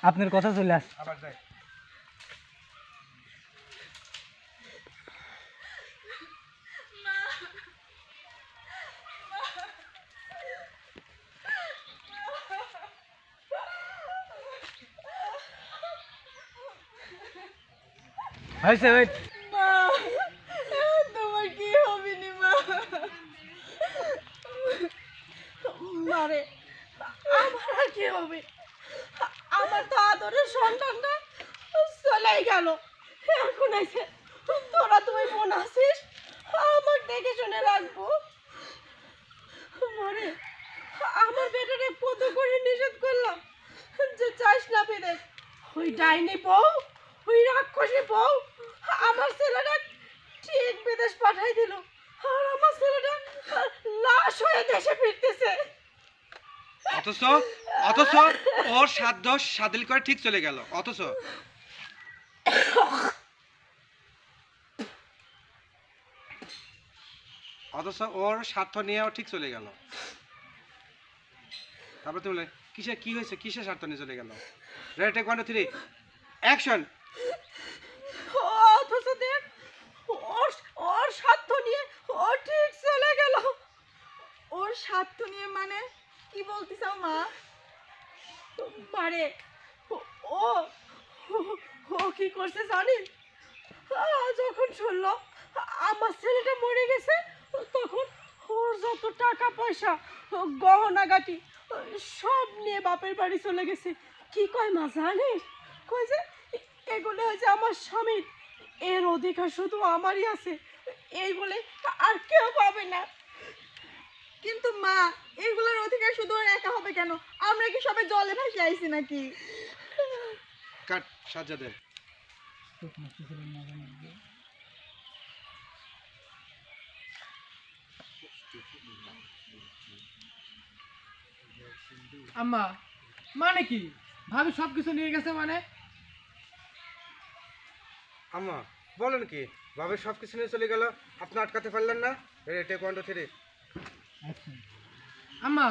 আপনার কথা চলে আস। হয়েছে ওই মা তোমার কি হবে নি মা? মারে আমার আর কি হবে? আমার তো আদরের সন্তানটা চলেই গেল। এখন এসে তোরা তুমি বোন আসিস, আমার দেখে শুনে রাখবো। মারে আমার বেটারে কত করে নিষেধ করলাম যে চাইস না বিদেশ। ওই ডাইনি বউ, ওই রাক্ষসী বউ আমার ছেলেটা ঠিক বিদেশ পাঠাই দিল, আর আমার ছেলেটা লাশ হয়ে দেশে ফিরতেছে। অথচ অথচ ওর সাধ্য সাদিল করে ঠিক চলে গেল। অথচ ওর স্বার্থ নিয়েও ঠিক চলে গেল। তারপর তুমি বলে কিসের কি হয়েছে, কিসের স্বার্থ নিয়ে চলে গেল? Ready take 1 2 3 action. অথচ দেখ ওর ওর স্বার্থ নিয়ে ও ঠিক চলে গেল। ওর স্বার্থ নিয়ে মানে কি বলতে চাও মা? মারে ও ও কি করছে জানিস? যখন শুনলো আমার ছেলেটা মরে গেছে, তখন ওর যত টাকা পয়সা গহনা গাটি সব নিয়ে বাপের বাড়ি চলে গেছে। কি কয় মা জানিস? কয় যে এগুলো হয়েছে আমার স্বামীর, এর অধিকার শুধু আমারই আছে, এই বলে আর কেউ পাবে না। কিন্তু মা এগুলোর অধিকার শুধু ওর একা হবে কেন? আমরা কি সবাই জলে ভাসে আইছি নাকি? কাট সাজ্জাদের। আম্মা মানে কি? ভাবি সবকিছু নিয়ে গেছে মানে? আম্মা বলেন কি, ভাবে সব কিছু নিয়ে চলে গেল, আপনি আটকাতে পারলেন না? রেডি টেক 1 2 3 আম্মা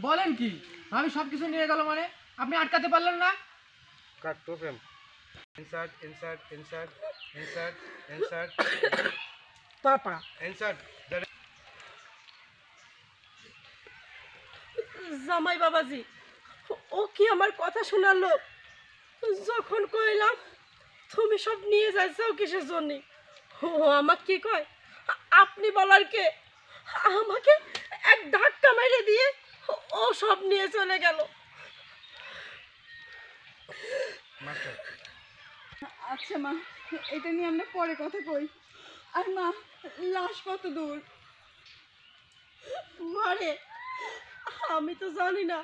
বলেন কি? ভাবি সবকিছু নিয়ে গেল মানে আপনি আটকাতে পারলেন না? Cut to frame. Insert insert insert insert insert papa insert. জামাই বাবাজি, ও কি আমার কথা শোনালো? যখন কইলাম তুমি সব নিয়ে যাচ্ছ কিসের জন্য, ও আমাকে কি কয় আপনি বলার কে? আমাকে এক ধাক্কা মেরে দিয়ে ও সব নিয়ে চলে গেল। আচ্ছা মা, এটা নিয়ে আমরা পরে কথা কই। আর মা, লাশ কত দূর? মারে আমি তো জানি না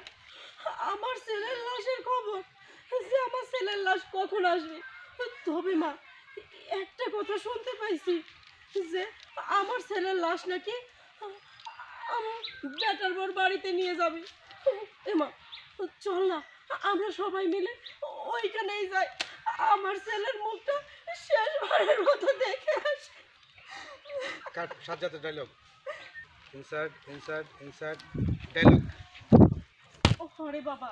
আমার ছেলের লাশের খবর, যে আমার ছেলের লাশ কখন আসবে। তবে মা একটা কথা শুনতে পাইছি যে আমার ছেলের লাশ নাকি বেটার বর বাড়িতে নিয়ে যাবে। এমা চল না আমরা সবাই মিলে ওইখানেই যাই, আমার ছেলের মুখটা শেষবারের মতো দেখে আসি। কাট সাজ্জাদের dialogue. Insert insert insert dialogue. ও হরে বাবা।